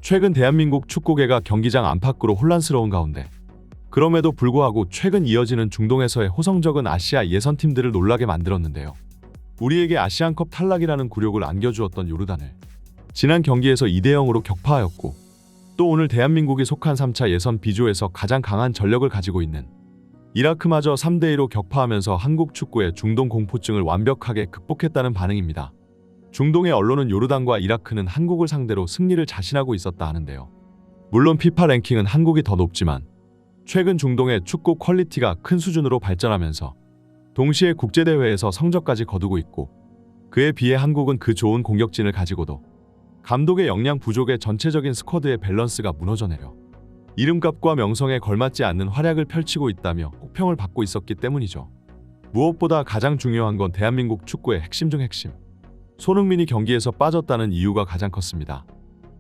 최근 대한민국 축구계가 경기장 안팎으로 혼란스러운 가운데 그럼에도 불구하고 최근 이어지는 중동에서의 호성적은 아시아 예선팀들을 놀라게 만들었는데요. 우리에게 아시안컵 탈락이라는 굴욕을 안겨주었던 요르단을 지난 경기에서 2대0으로 격파하였고, 또 오늘 대한민국이 속한 3차 예선 B조에서 가장 강한 전력을 가지고 있는 이라크마저 3대2로 격파하면서 한국 축구의 중동 공포증을 완벽하게 극복했다는 반응입니다. 중동의 언론은 요르단과 이라크는 한국을 상대로 승리를 자신하고 있었다 하는데요. 물론 피파 랭킹은 한국이 더 높지만 최근 중동의 축구 퀄리티가 큰 수준으로 발전하면서 동시에 국제대회에서 성적까지 거두고 있고, 그에 비해 한국은 그 좋은 공격진을 가지고도 감독의 역량 부족에 전체적인 스쿼드의 밸런스가 무너져 내려 이름값과 명성에 걸맞지 않는 활약을 펼치고 있다며 혹평을 받고 있었기 때문이죠. 무엇보다 가장 중요한 건 대한민국 축구의 핵심 중 핵심, 손흥민이 경기에서 빠졌다는 이유가 가장 컸습니다.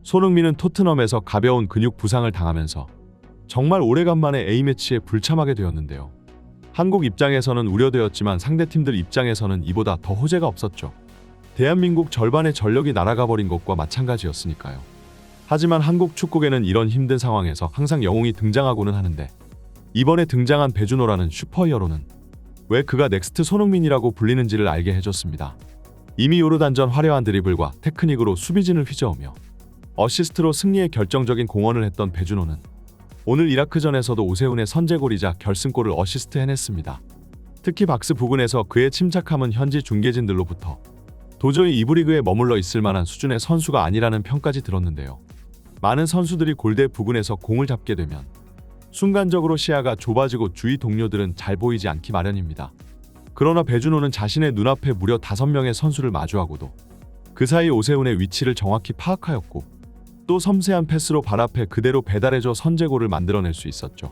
손흥민은 토트넘에서 가벼운 근육 부상을 당하면서 정말 오래간만에 A매치에 불참하게 되었는데요. 한국 입장에서는 우려되었지만 상대팀들 입장에서는 이보다 더 호재가 없었죠. 대한민국 절반의 전력이 날아가 버린 것과 마찬가지였으니까요. 하지만 한국 축구계는 이런 힘든 상황에서 항상 영웅이 등장하고는 하는데, 이번에 등장한 배준호라는 슈퍼히어로는 왜 그가 넥스트 손흥민이라고 불리는지를 알게 해줬습니다. 이미 요르단전 화려한 드리블과 테크닉으로 수비진을 휘저으며 어시스트로 승리에 결정적인 공헌을 했던 배준호는 오늘 이라크전에서도 오세훈의 선제골이자 결승골을 어시스트 해냈습니다. 특히 박스 부근에서 그의 침착함은 현지 중계진들로부터 도저히 이브리그에 머물러 있을 만한 수준의 선수가 아니라는 평까지 들었는데요. 많은 선수들이 골대 부근에서 공을 잡게 되면 순간적으로 시야가 좁아지고 주위 동료들은 잘 보이지 않기 마련입니다. 그러나 배준호는 자신의 눈앞에 무려 5명의 선수를 마주하고도 그 사이 오세훈의 위치를 정확히 파악하였고, 또 섬세한 패스로 발 앞에 그대로 배달해줘 선제골을 만들어낼 수 있었죠.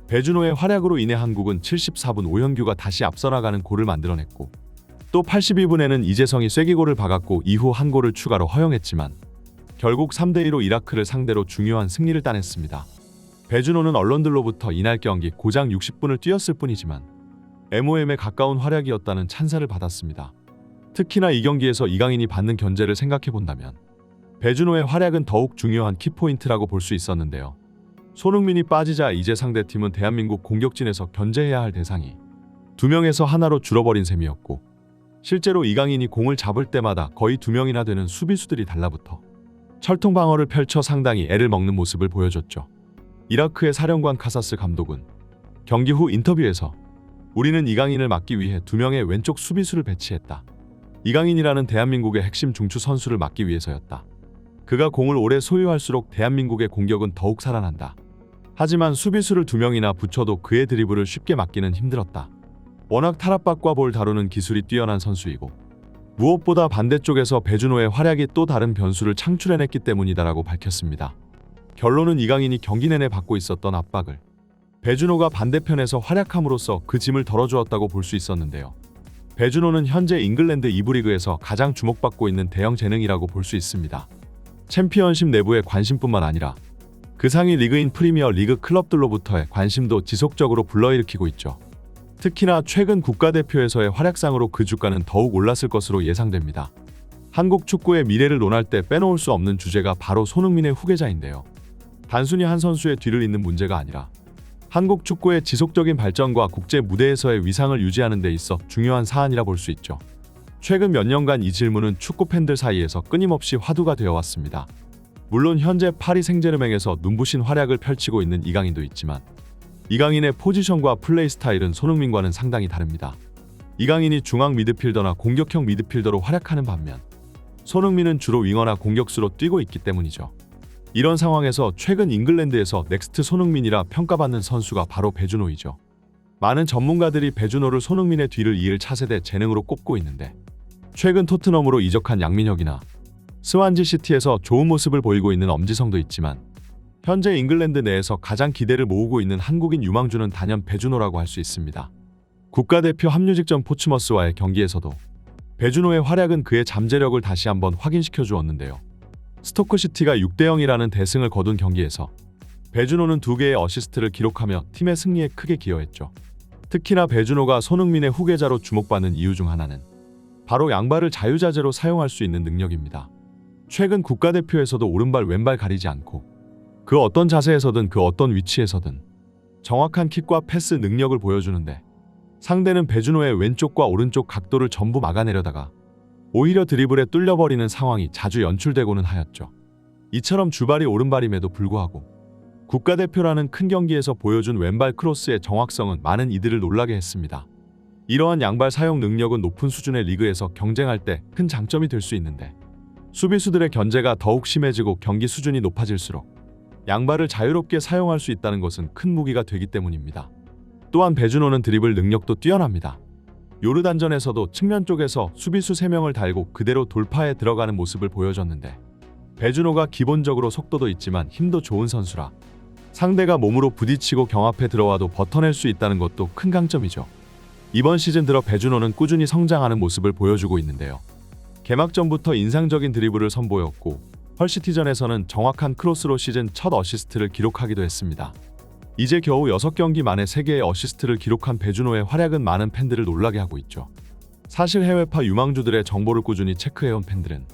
배준호의 활약으로 인해 한국은 74분 오현규가 다시 앞서 나가는 골을 만들어냈고, 또 82분에는 이재성이 쐐기골을 박았고 이후 한 골을 추가로 허용했지만 결국 3대2로 이라크를 상대로 중요한 승리를 따냈습니다. 배준호는 언론들로부터 이날 경기 고작 60분을 뛰었을 뿐이지만 MOM에 가까운 활약이었다는 찬사를 받았습니다. 특히나 이 경기에서 이강인이 받는 견제를 생각해본다면 배준호의 활약은 더욱 중요한 키포인트라고 볼 수 있었는데요. 손흥민이 빠지자 이제 상대팀은 대한민국 공격진에서 견제해야 할 대상이 2명에서 하나로 줄어버린 셈이었고, 실제로 이강인이 공을 잡을 때마다 거의 2명이나 되는 수비수들이 달라붙어 철통 방어를 펼쳐 상당히 애를 먹는 모습을 보여줬죠. 이라크의 사령관 카사스 감독은 경기 후 인터뷰에서 우리는 이강인을 막기 위해 2명의 왼쪽 수비수를 배치했다. 이강인이라는 대한민국의 핵심 중추 선수를 막기 위해서였다. 그가 공을 오래 소유할수록 대한민국의 공격은 더욱 살아난다. 하지만 수비수를 2명이나 붙여도 그의 드리블을 쉽게 막기는 힘들었다. 워낙 탈압박과 볼 다루는 기술이 뛰어난 선수이고, 무엇보다 반대쪽에서 배준호의 활약이 또 다른 변수를 창출해냈기 때문이다라고 밝혔습니다. 결론은 이강인이 경기 내내 받고 있었던 압박을 배준호가 반대편에서 활약함으로써 그 짐을 덜어주었다고 볼 수 있었는데요. 배준호는 현재 잉글랜드 2부 리그에서 가장 주목받고 있는 대형 재능이라고 볼 수 있습니다. 챔피언십 내부의 관심뿐만 아니라 그 상위 리그인 프리미어 리그 클럽들로부터의 관심도 지속적으로 불러일으키고 있죠. 특히나 최근 국가대표에서의 활약상으로 그 주가는 더욱 올랐을 것으로 예상됩니다. 한국 축구의 미래를 논할 때 빼놓을 수 없는 주제가 바로 손흥민의 후계자인데요. 단순히 한 선수의 뒤를 잇는 문제가 아니라 한국 축구의 지속적인 발전과 국제 무대에서의 위상을 유지하는 데 있어 중요한 사안이라 볼 수 있죠. 최근 몇 년간 이 질문은 축구 팬들 사이에서 끊임없이 화두가 되어 왔습니다. 물론 현재 파리 생제르맹에서 눈부신 활약을 펼치고 있는 이강인도 있지만 이강인의 포지션과 플레이 스타일은 손흥민과는 상당히 다릅니다. 이강인이 중앙 미드필더나 공격형 미드필더로 활약하는 반면 손흥민은 주로 윙어나 공격수로 뛰고 있기 때문이죠. 이런 상황에서 최근 잉글랜드에서 넥스트 손흥민이라 평가받는 선수가 바로 배준호이죠. 많은 전문가들이 배준호를 손흥민의 뒤를 이을 차세대 재능으로 꼽고 있는데, 최근 토트넘으로 이적한 양민혁이나 스완지 시티에서 좋은 모습을 보이고 있는 엄지성도 있지만 현재 잉글랜드 내에서 가장 기대를 모으고 있는 한국인 유망주는 단연 배준호라고 할 수 있습니다. 국가대표 합류 직전 포츠머스와의 경기에서도 배준호의 활약은 그의 잠재력을 다시 한번 확인시켜 주었는데요. 스토크시티가 6대0이라는 대승을 거둔 경기에서 배준호는 2개의 어시스트를 기록하며 팀의 승리에 크게 기여했죠. 특히나 배준호가 손흥민의 후계자로 주목받는 이유 중 하나는 바로 양발을 자유자재로 사용할 수 있는 능력입니다. 최근 국가대표에서도 오른발 왼발 가리지 않고 그 어떤 자세에서든 그 어떤 위치에서든 정확한 킥과 패스 능력을 보여주는데 상대는 배준호의 왼쪽과 오른쪽 각도를 전부 막아내려다가 오히려 드리블에 뚫려버리는 상황이 자주 연출되고는 하였죠. 이처럼 주발이 오른발임에도 불구하고 국가대표라는 큰 경기에서 보여준 왼발 크로스의 정확성은 많은 이들을 놀라게 했습니다. 이러한 양발 사용 능력은 높은 수준의 리그에서 경쟁할 때 큰 장점이 될 수 있는데 수비수들의 견제가 더욱 심해지고 경기 수준이 높아질수록 양발을 자유롭게 사용할 수 있다는 것은 큰 무기가 되기 때문입니다. 또한 배준호는 드리블 능력도 뛰어납니다. 요르단전에서도 측면 쪽에서 수비수 3명을 달고 그대로 돌파에 들어가는 모습을 보여줬는데 배준호가 기본적으로 속도도 있지만 힘도 좋은 선수라 상대가 몸으로 부딪히고 경합해 들어와도 버텨낼 수 있다는 것도 큰 강점이죠. 이번 시즌 들어 배준호는 꾸준히 성장하는 모습을 보여주고 있는데요. 개막전부터 인상적인 드리블을 선보였고 헐시티전에서는 정확한 크로스로 시즌 첫 어시스트를 기록하기도 했습니다. 이제 겨우 6경기 만에 3개의 어시스트를 기록한 배준호의 활약은 많은 팬들을 놀라게 하고 있죠. 사실 해외파 유망주들의 정보를 꾸준히 체크해온 팬들은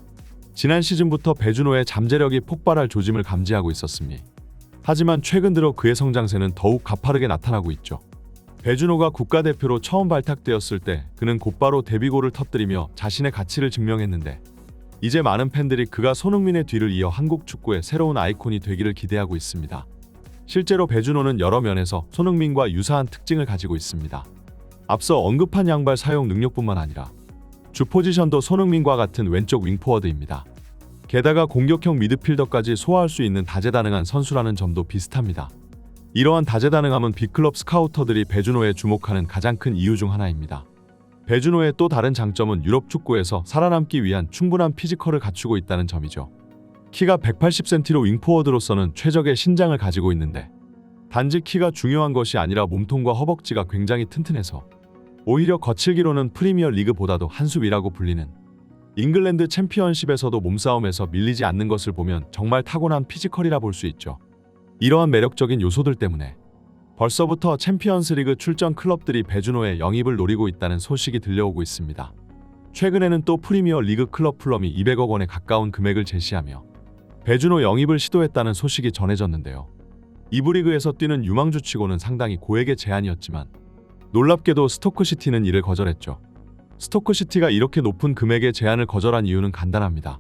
지난 시즌부터 배준호의 잠재력이 폭발할 조짐을 감지하고 있었습니다. 하지만 최근 들어 그의 성장세는 더욱 가파르게 나타나고 있죠. 배준호가 국가대표로 처음 발탁되었을 때 그는 곧바로 데뷔골을 터뜨리며 자신의 가치를 증명했는데 이제 많은 팬들이 그가 손흥민의 뒤를 이어 한국 축구의 새로운 아이콘이 되기를 기대하고 있습니다. 실제로 배준호는 여러 면에서 손흥민과 유사한 특징을 가지고 있습니다. 앞서 언급한 양발 사용 능력뿐만 아니라 주 포지션도 손흥민과 같은 왼쪽 윙포워드입니다. 게다가 공격형 미드필더까지 소화할 수 있는 다재다능한 선수라는 점도 비슷합니다. 이러한 다재다능함은 빅클럽 스카우터들이 배준호에 주목하는 가장 큰 이유 중 하나입니다. 배준호의 또 다른 장점은 유럽 축구에서 살아남기 위한 충분한 피지컬을 갖추고 있다는 점이죠. 키가 180cm로 윙포워드로서는 최적의 신장을 가지고 있는데 단지 키가 중요한 것이 아니라 몸통과 허벅지가 굉장히 튼튼해서 오히려 거칠기로는 프리미어 리그보다도 한 수 위라고 불리는 잉글랜드 챔피언십에서도 몸싸움에서 밀리지 않는 것을 보면 정말 타고난 피지컬이라 볼 수 있죠. 이러한 매력적인 요소들 때문에 벌써부터 챔피언스리그 출전 클럽들이 배준호의 영입을 노리고 있다는 소식이 들려오고 있습니다. 최근에는 또 프리미어 리그 클럽 풀럼이 200억 원에 가까운 금액을 제시하며 배준호 영입을 시도했다는 소식이 전해졌는데요. 2부 리그에서 뛰는 유망주치고는 상당히 고액의 제안이었지만 놀랍게도 스토크시티는 이를 거절했죠. 스토크시티가 이렇게 높은 금액의 제안을 거절한 이유는 간단합니다.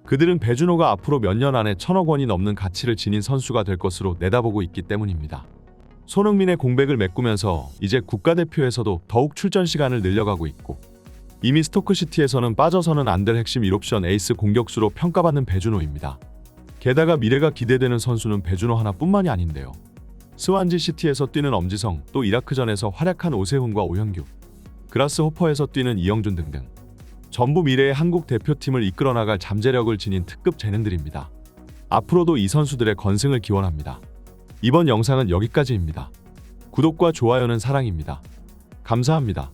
그들은 배준호가 앞으로 몇 년 안에 1,000억 원이 넘는 가치를 지닌 선수가 될 것으로 내다보고 있기 때문입니다. 손흥민의 공백을 메꾸면서 이제 국가대표에서도 더욱 출전 시간을 늘려가고 있고 이미 스토크시티에서는 빠져서는 안 될 핵심 1옵션 에이스 공격수로 평가받는 배준호입니다. 게다가 미래가 기대되는 선수는 배준호 하나뿐만이 아닌데요. 스완지 시티에서 뛰는 엄지성, 또 이라크전에서 활약한 오세훈과 오현규, 그라스호퍼에서 뛰는 이영준 등등 전부 미래의 한국 대표팀을 이끌어 나갈 잠재력을 지닌 특급 재능들입니다. 앞으로도 이 선수들의 건승을 기원합니다. 이번 영상은 여기까지입니다. 구독과 좋아요는 사랑입니다. 감사합니다.